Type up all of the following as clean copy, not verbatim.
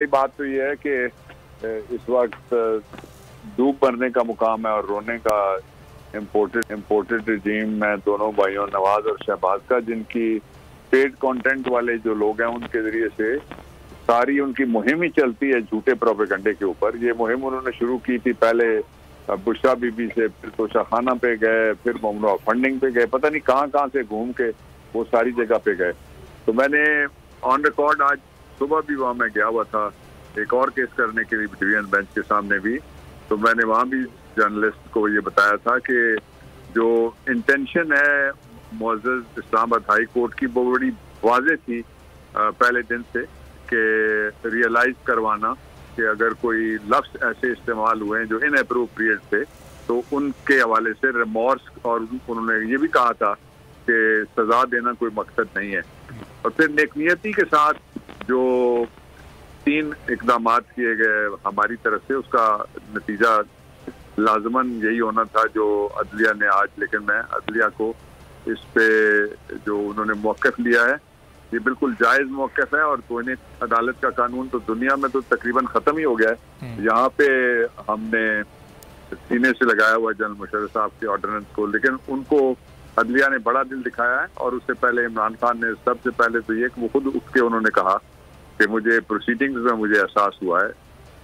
बात तो ये है कि इस वक्त धूप भरने का मुकाम है और रोने का इम्पोर्टेड रजीम में दोनों भाइयों नवाज और शहबाज का, जिनकी पेड कंटेंट वाले जो लोग हैं उनके जरिए से सारी उनकी मुहिम ही चलती है झूठे प्रोपेगेंडे के ऊपर। ये मुहिम उन्होंने शुरू की थी पहले बुशरा बीबी से, फिर तोशाखाना पे गए, फिर ममनुआ फंडिंग पे गए, पता नहीं कहाँ से घूम के वो सारी जगह पे गए। तो मैंने ऑन रिकॉर्ड आज सुबह भी वहाँ मैं गया हुआ था एक और केस करने के लिए डिवीजन बेंच के सामने भी, तो मैंने वहाँ भी जर्नलिस्ट को ये बताया था कि जो इंटेंशन है मुअज़्ज़ज़ इस्लामाबाद हाई कोर्ट की वो बड़ी वाज़ेह थी पहले दिन से, कि रियलाइज करवाना कि अगर कोई लफ्ज़ ऐसे इस्तेमाल हुए हैं जो इनएप्रोप्रिएट थे तो उनके हवाले से रिमॉर्स, और उन्होंने ये भी कहा था कि सज़ा देना कोई मकसद नहीं है। और फिर नेकनियती के साथ जो 3 इक़दामात किए गए हमारी तरफ से, उसका नतीजा लाजमन यही होना था जो अदलिया ने आज, लेकिन मैं अदलिया को इस पे जो उन्होंने मौक़िफ़ लिया है ये बिल्कुल जायज़ मौक़िफ़ है। और तौहीन अदालत का कानून तो दुनिया में तो तकरीबन ख़त्म ही हो गया है। यहाँ पे हमने सीने से लगाया हुआ जनरल मुशर्रफ साहब के ऑर्डिनेंस को, लेकिन उनको अदलिया ने बड़ा दिल दिखाया है। और उससे पहले इमरान खान ने सबसे पहले तो ये कि वो खुद उठ के उन्होंने कहा कि मुझे प्रोसीडिंग्स में मुझे एहसास हुआ है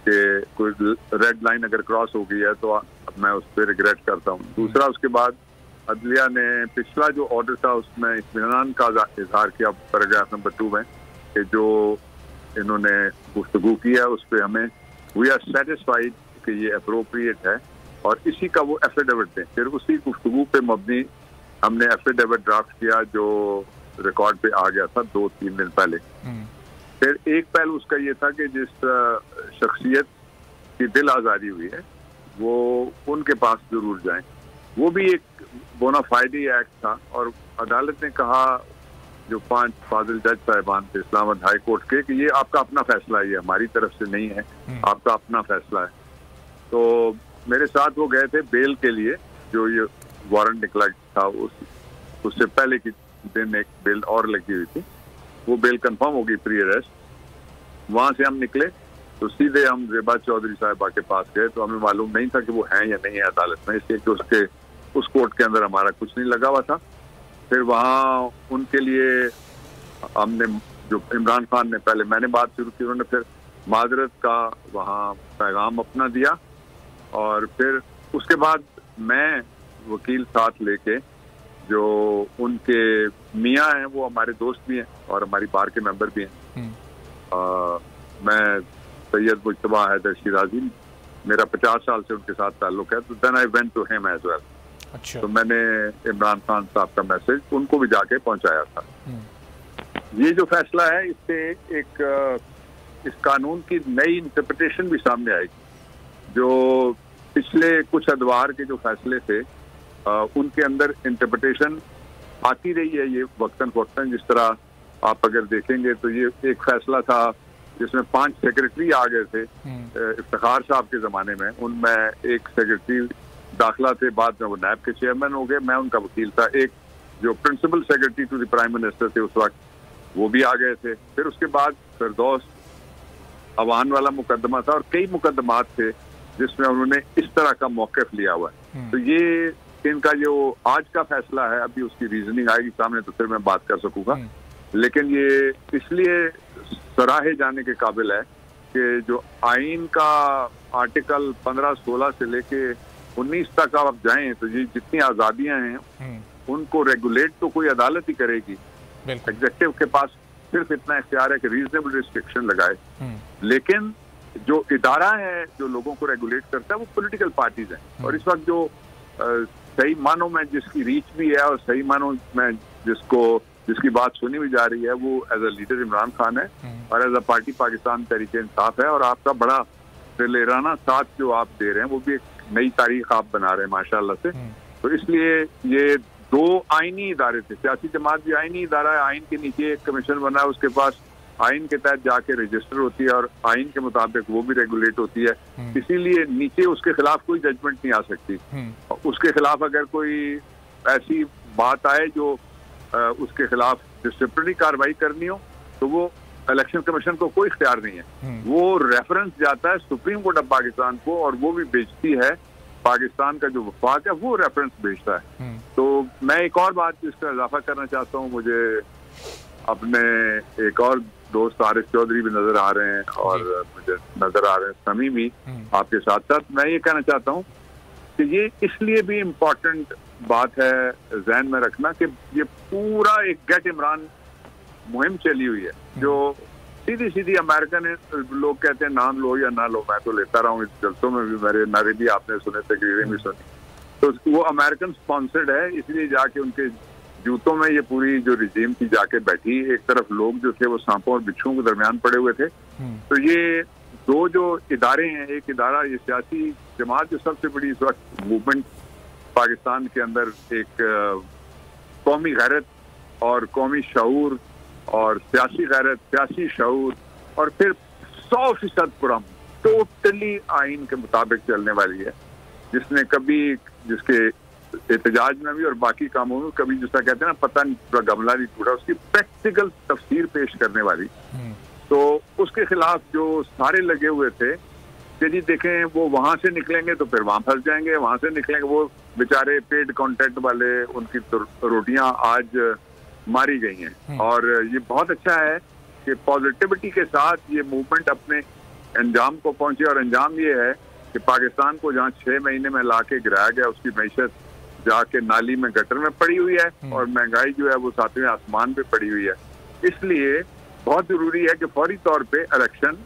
कि कोई रेड लाइन अगर क्रॉस हो गई है तो मैं उस पर रिग्रेट करता हूँ। दूसरा, उसके बाद अदलिया ने पिछला जो ऑर्डर था उसमें इत्मीनान का इजहार किया पैराग्राफ नंबर 2 में, कि जो इन्होंने गुफ्तगू की है उस पर हमें वी आर सेटिस्फाइड कि ये अप्रोप्रिएट है, और इसी का वो एफिडेविट दें। फिर उसी गुफ्तगू पे मबनी हमने एफिडेविट ड्राफ्ट किया जो रिकॉर्ड पे आ गया था 2-3 दिन पहले। फिर एक पहलू उसका ये था कि जिस शख्सियत की दिल आज़ारी हुई है वो उनके पास जरूर जाएं, वो भी एक बोनाफाइडी एक्ट था। और अदालत ने कहा, जो 5 फाजिल जज साहिबान थे इस्लामाबाद हाई कोर्ट के, कि ये आपका अपना फैसला है, ये हमारी तरफ से नहीं है, आपका अपना फैसला है। तो मेरे साथ वो गए थे बेल के लिए, जो ये वारंट निकला था उससे पहले की दिन एक बेल और लगी हुई थी, वो बेल कंफर्म हो गई प्री अरेस्ट। वहां से हम निकले तो सीधे हम ज़ेबा चौधरी साहिबा के पास गए, तो हमें मालूम नहीं था कि वो हैं या नहीं है अदालत में, इसलिए कि उस कोर्ट के अंदर हमारा कुछ नहीं लगा हुआ था। फिर वहाँ उनके लिए हमने, जो इमरान खान ने, पहले मैंने बात शुरू की, उन्होंने फिर माजरत का वहाँ पैगाम अपना दिया, और फिर उसके बाद मैं वकील साथ लेके, जो उनके मियाँ हैं वो हमारे दोस्त भी हैं और हमारी बार के मेंबर भी हैं, मैं सैयद मुज्तबा हैदर शिराजी, मेरा 50 साल से उनके साथ ताल्लुक है, तो then I went to him as well. अच्छा। तो मैंने इमरान खान साहब का मैसेज उनको भी जाके पहुंचाया था। ये जो फैसला है, इससे एक इस कानून की नई इंटरप्रिटेशन भी सामने आएगी। जो पिछले कुछ अदवार के जो फैसले थे उनके अंदर इंटरप्रिटेशन आती रही है ये वक्तन फवक्तन। जिस तरह आप अगर देखेंगे तो ये एक फैसला था जिसमें 5 सेक्रेटरी आ गए थे इफ्तिखार साहब के ज़माने में, उनमें एक सेक्रेटरी दाखिला थे, बाद में वो नायब के चेयरमैन हो गए, मैं उनका वकील था। एक जो principal secretary to the prime minister थे उस वक्त, वो भी आ गए थे। फिर उसके बाद फिरदौस अवान वाला मुकदमा था, और कई मुकदमात थे जिसमें उन्होंने इस तरह का मौक़िफ़ लिया हुआ है। तो ये इनका जो आज का फैसला है, अभी उसकी रीजनिंग आएगी सामने तो फिर मैं बात कर सकूंगा, लेकिन ये इसलिए सराहे जाने के काबिल है कि जो आइन का आर्टिकल 15-16 से लेके 19 तक आप जाएं तो ये जितनी आज़ादियां हैं उनको रेगुलेट तो कोई अदालत ही करेगी। एग्जीक्यूटिव के पास सिर्फ इतना इख्तियार है कि रीजनेबल रिस्ट्रिक्शन लगाए, लेकिन जो इदारा है जो लोगों को रेगुलेट करता है वो पॉलिटिकल पार्टीज हैं। और इस वक्त जो सही मानों में जिसकी रीच भी है और सही मानों में जिसकी बात सुनी भी जा रही है, वो as a leader Imran Khan है, और as a party Pakistan Tehreek Insaf है। और आपका बड़ा दिलेराना साथ जो आप दे रहे हैं वो भी एक नई तारीख आप बना रहे हैं माशाल्लाह से। तो इसलिए ये 2 आईनी इदारे थे, सियासी जमात भी आईनी इदारा है, आइन के नीचे एक कमीशन बना है, उसके पास आइन के तहत जाके रजिस्टर होती है और आइन के मुताबिक वो भी रेगुलेट होती है। इसीलिए नीचे उसके खिलाफ कोई जजमेंट नहीं आ सकती। उसके खिलाफ अगर कोई ऐसी बात आए जो उसके खिलाफ डिसिप्लिनरी कार्रवाई करनी हो, तो वो इलेक्शन कमीशन को कोई इख्तियार नहीं है। वो रेफरेंस जाता है सुप्रीम कोर्ट ऑफ पाकिस्तान को और वो भी भेजती है, पाकिस्तान का जो वफाक है वो रेफरेंस भेजता है। तो मैं एक और बात इसका इजाफा करना चाहता हूँ, मुझे अपने एक और दोस्त आरिफ चौधरी भी नजर आ रहे हैं और मुझे नजर आ रहे हैं समी भी आपके साथ साथ। मैं ये कहना चाहता हूँ कि ये इसलिए भी इम्पोर्टेंट बात है जहन में रखना कि ये पूरा एक गेट इमरान मुहिम चली हुई है, जो सीधी सीधी अमेरिकन लोग कहते हैं नाम लो या ना लो, मैं तो लेता रहा हूँ इस जलसों में भी, मेरे नारे भी आपने सुने, तकरीरें भी सुनी। तो वो अमेरिकन स्पॉन्सर्ड है, इसलिए जाके उनके जूतों में ये पूरी जो रिजीम थी जाके बैठी। एक तरफ लोग जो थे वो सांपों और बिच्छुओं के दरमियान पड़े हुए थे। तो ये दो जो इदारे हैं, एक इदारा ये सियासी जमात जो सबसे बड़ी इस वक्त मूवमेंट पाकिस्तान के अंदर एक कौमी गैरत और कौमी शऊर और सियासी गैरत, सियासी शऊर और फिर 100% पुरम टोटली आइन के मुताबिक चलने वाली है, जिसने कभी जिसके एहतजाज में भी और बाकी कामों में कभी जिसका कहते हैं ना पता नहीं पूरा गमला नहीं टूटा, उसकी प्रैक्टिकल तफसीर पेश करने वाली। तो उसके खिलाफ जो सारे लगे हुए थे कि जी देखें वो वहां से निकलेंगे तो फिर वहां फंस जाएंगे, वहां से निकलेंगे वो बेचारे पेड कॉन्टेंट वाले, उनकी तो रोटियां आज मारी गई हैं। और ये बहुत अच्छा है कि पॉजिटिविटी के साथ ये मूवमेंट अपने अंजाम को पहुंचे। और अंजाम ये है कि पाकिस्तान को जहाँ 6 महीने में ला के गिराया गया, उसकी मैशत जाके नाली में गटर में पड़ी हुई है और महंगाई जो है वो 7वें आसमान पे पड़ी हुई है। इसलिए बहुत जरूरी है कि फौरी तौर पे इलेक्शन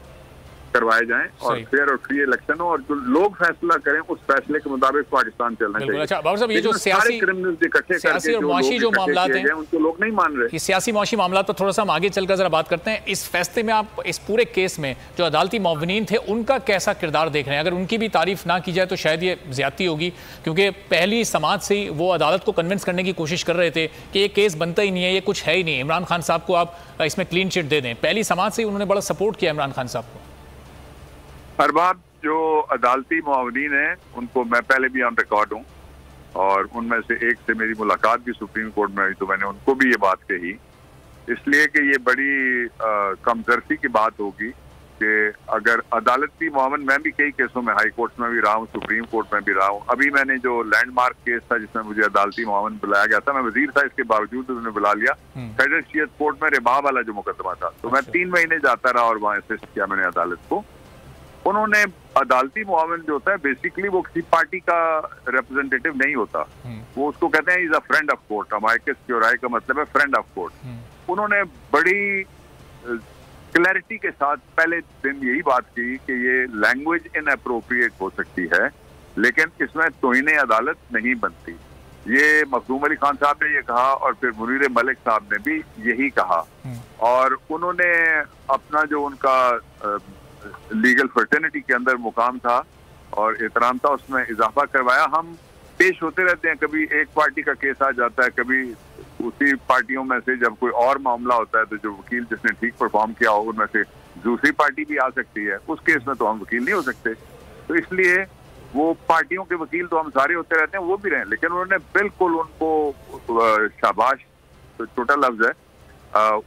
करवाए जाएं और फेयर और फ्री इलेक्शन हो और जो लोग फैसला करें उस फैसले के मुताबिक पाकिस्तान चलना चाहिए। अच्छा बाबर साहब, ये जो सियासी और मुआशी जो मामलात हैं उनको लोग नहीं मान रहे, ये सियासी मुआशी मामलात पर थोड़ा सा हम आगे चलकर जरा बात करते हैं। इस फैसले में आप इस पूरे केस में जो अदालती मुअव्विनीन थे उनका कैसा किरदार देख रहे हैं? अगर उनकी भी तारीफ ना की जाए तो शायद ये ज्यादती होगी, क्योंकि पहली समाज से ही वो अदालत को कन्विंस करने की कोशिश कर रहे थे कि ये केस बनता ही नहीं है, ये कुछ है ही नहीं, इमरान खान साहब को आप इसमें क्लीन चिट दे दें। पहली समाज से ही उन्होंने बड़ा सपोर्ट किया इमरान खान साहब को। अरबाब जो अदालती मुआवनीन हैं उनको मैं पहले भी ऑन रिकॉर्ड हूँ और उनमें से एक से मेरी मुलाकात भी सुप्रीम कोर्ट में हुई, तो मैंने उनको भी ये बात कही, इसलिए कि ये बड़ी कमजोरी की बात होगी कि अगर अदालती मुआवन, मैं भी कई केसों में हाई कोर्ट में भी रहा हूँ, सुप्रीम कोर्ट में भी रहा हूँ। अभी मैंने जो लैंडमार्क केस था जिसमें मुझे अदालती मुआवन बुलाया गया था, मैं वजीर था, इसके बावजूद उन्होंने बुला लिया। फेडरल शियत कोर्ट में रिबाह वाला जो मुकदमा था, तो मैं 3 महीने जाता रहा और वहाँ असिस्ट किया मैंने अदालत को। उन्होंने अदालती मुआवन जो होता है बेसिकली वो किसी पार्टी का रिप्रेजेंटेटिव नहीं होता, वो उसको कहते हैं is a friend of court. अमाइकस क्यूराई का मतलब है फ्रेंड ऑफ कोर्ट। उन्होंने बड़ी क्लैरिटी के साथ पहले दिन यही बात की कि ये लैंग्वेज इनअप्रोप्रिएट हो सकती है, लेकिन इसमें तौहीन अदालत नहीं बनती। ये मखदूम अली खान साहब ने ये कहा और फिर मुनीर मलिक साहब ने भी यही कहा। और उन्होंने अपना जो उनका लीगल फर्टर्निटी के अंदर मुकाम था और एहतराम था उसमें इजाफा करवाया। हम पेश होते रहते हैं, कभी एक पार्टी का केस आ जाता है, कभी उसी पार्टियों में से जब कोई और मामला होता है तो जो वकील जिसने ठीक परफॉर्म किया हो उनमें से दूसरी पार्टी भी आ सकती है, उस केस में तो हम वकील नहीं हो सकते। तो इसलिए वो पार्टियों के वकील तो हम सारे होते रहते हैं, वो भी रहे, लेकिन उन्होंने बिल्कुल उनको शाबाश, तो छोटा लफ्ज है,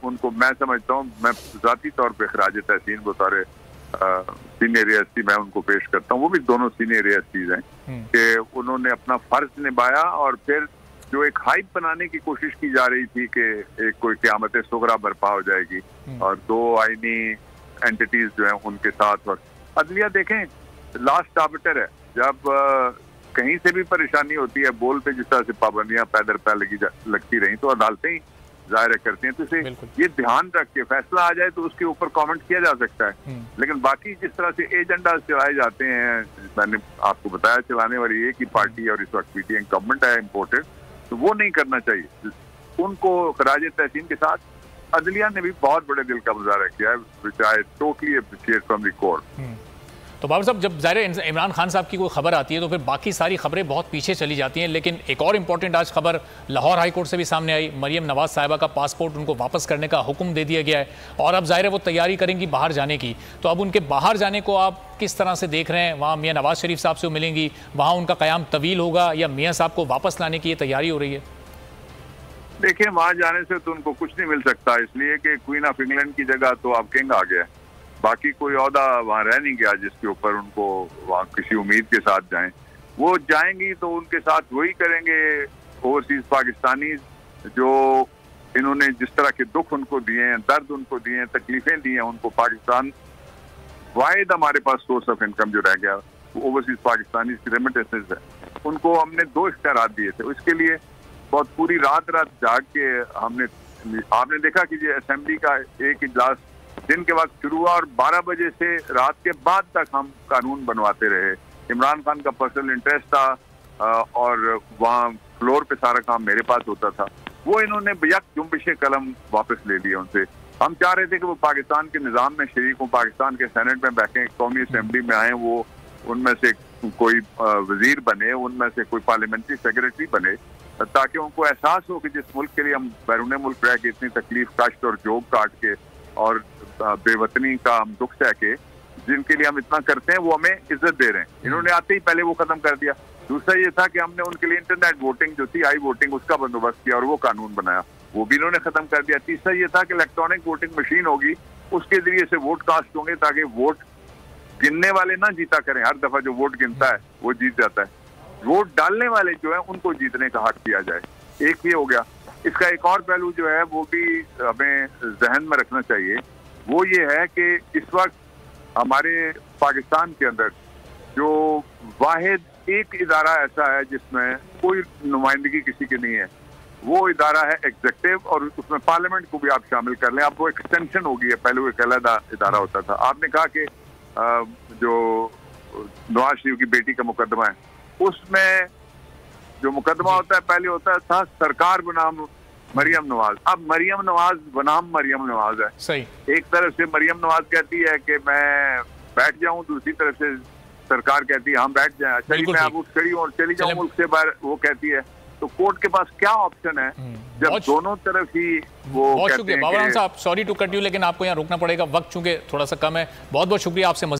उनको मैं समझता हूँ, मैं जाती तौर पर खराज तहसीन बतौर सीनियर एएसपी मैं उनको पेश करता हूँ। वो भी दोनों सीनियर एएसपीज हैं कि उन्होंने अपना फर्ज निभाया और फिर जो एक हाइप बनाने की कोशिश की जा रही थी कि एक कोई क़यामत सुगरा बर्पा हो जाएगी और 2 आईनी एंटिटीज जो हैं उनके साथ। और अदलिया देखें लास्ट आर्बिटर है, जब कहीं से भी परेशानी होती है, बोल पे जिस तरह से पाबंदियां पैदर लगती रही तो अदालतें ही जाहिर करती हैं। तो इसे ये ध्यान रख के फैसला आ जाए तो उसके ऊपर कमेंट किया जा सकता है, लेकिन बाकी जिस तरह से एजेंडा चलाए जाते हैं, मैंने आपको बताया चलाने वाली एक ही पार्टी और इस वक्त पीटीआई गवर्नमेंट है इम्पोर्टेड, तो वो नहीं करना चाहिए। उनको खराज तहसीन के साथ अदलिया ने भी बहुत बड़े दिल का मुजाहरा किया है, which I totally appreciate from the court. तो बाबर साहब, जब ज़ाहिर इमरान खान साहब की कोई खबर आती है तो फिर बाकी सारी खबरें बहुत पीछे चली जाती हैं, लेकिन एक और इम्पॉर्टेंट आज खबर लाहौर हाई कोर्ट से भी सामने आई। मरियम नवाज साहिबा का पासपोर्ट उनको वापस करने का हुक्म दे दिया गया है और अब ज़ाहिर है वो तैयारी करेंगी बाहर जाने की। तो अब उनके बाहर जाने को आप किस तरह से देख रहे हैं? वहाँ मियाँ नवाज शरीफ साहब से वो मिलेंगी, वहाँ उनका क़याम तवील होगा या मियाँ साहब को वापस लाने की ये तैयारी हो रही है? देखिए, वहां जाने से तो उनको कुछ नहीं मिल सकता, इसलिए कि क्वीन ऑफ इंग्लैंड की जगह तो अब किंग आ गया। बाकी कोई औहदा वहां रह नहीं गया जिसके ऊपर उनको वहां किसी उम्मीद के साथ जाएं। वो जाएंगी तो उनके साथ वही करेंगे ओवरसीज पाकिस्तानी जो इन्होंने जिस तरह के दुख उनको दिए हैं, दर्द उनको दिए हैं, तकलीफें दी हैं उनको। पाकिस्तान वाहिद हमारे पास सोर्स ऑफ इनकम जो रह गया वो ओवरसीज पाकिस्तानी की रेमिटेंसेस है। उनको हमने 2 इख्तियारात दिए थे, इसके लिए बहुत पूरी रात जाग के आपने देखा कि ये असेंबली का एक इजलास दिन के वक्त शुरू हुआ और 12 बजे से रात के बाद तक हम कानून बनवाते रहे। इमरान खान का पर्सनल इंटरेस्ट था और वहाँ फ्लोर पे सारा काम मेरे पास होता था। वो इन्होंने यक जुम्बिशे कलम वापस ले लिया उनसे। हम चाह रहे थे कि वो पाकिस्तान के निज़ाम में शरीक हों, पाकिस्तान के सेनेट में बैठें, कौमी असेंबली में आए, वो उनमें से कोई वजीर बने, उनमें से कोई पार्लियामेंट्री सेक्रेटरी बने, ताकि उनको एहसास हो कि जिस मुल्क के लिए हम बैरून मुल्क रह के इतनी तकलीफ कष्ट और जोग काट के और बेवतनी का हम दुख सह के जिनके लिए हम इतना करते हैं वो हमें इज्जत दे रहे हैं। इन्होंने आते ही पहले वो खत्म कर दिया। दूसरा ये था कि हमने उनके लिए इंटरनेट वोटिंग जो थी, आई वोटिंग, उसका बंदोबस्त किया और वो कानून बनाया, वो भी इन्होंने खत्म कर दिया। तीसरा ये था कि इलेक्ट्रॉनिक वोटिंग मशीन होगी, उसके जरिए से वोट कास्ट होंगे ताकि वोट गिनने वाले ना जीता करें। हर दफा जो वोट गिनता है वो जीत जाता है, वोट डालने वाले जो है उनको जीतने का हक दिया जाए। एक ये हो गया। इसका एक और पहलू जो है वो भी हमें जहन में रखना चाहिए, वो ये है कि इस वक्त हमारे पाकिस्तान के अंदर जो वाहिद एक इदारा ऐसा है जिसमें कोई नुमाइंदगी किसी की नहीं है, वो इदारा है एग्जीक्यूटिव, और उसमें पार्लियामेंट को भी आप शामिल कर लें। अब वो एक्सटेंशन हो गई है, पहले वो एक अलग इदारा होता था। आपने कहा कि जो नवाज शरीफ की बेटी का मुकदमा है, उसमें जो मुकदमा होता है पहले होता था सरकार बनाम मरियम नवाज, अब मरियम नवाज बनाम मरियम नवाज है। सही। एक तरफ से मरियम नवाज कहती है कि मैं बैठ जाऊं, दूसरी तरफ से सरकार कहती है हम बैठ जाएं, चलिए मैं अब उठ खड़ी हूं और चली जाऊं मुल्क से बाहर, वो कहती है। तो कोर्ट के पास क्या ऑप्शन है जब दोनों तरफ ही वो बहुत शुक्रिया बाबर साहब, सॉरी टू कट यू, लेकिन आपको यहाँ रुकना पड़ेगा, वक्त चूंकि थोड़ा सा कम है। बहुत बहुत शुक्रिया आपसे।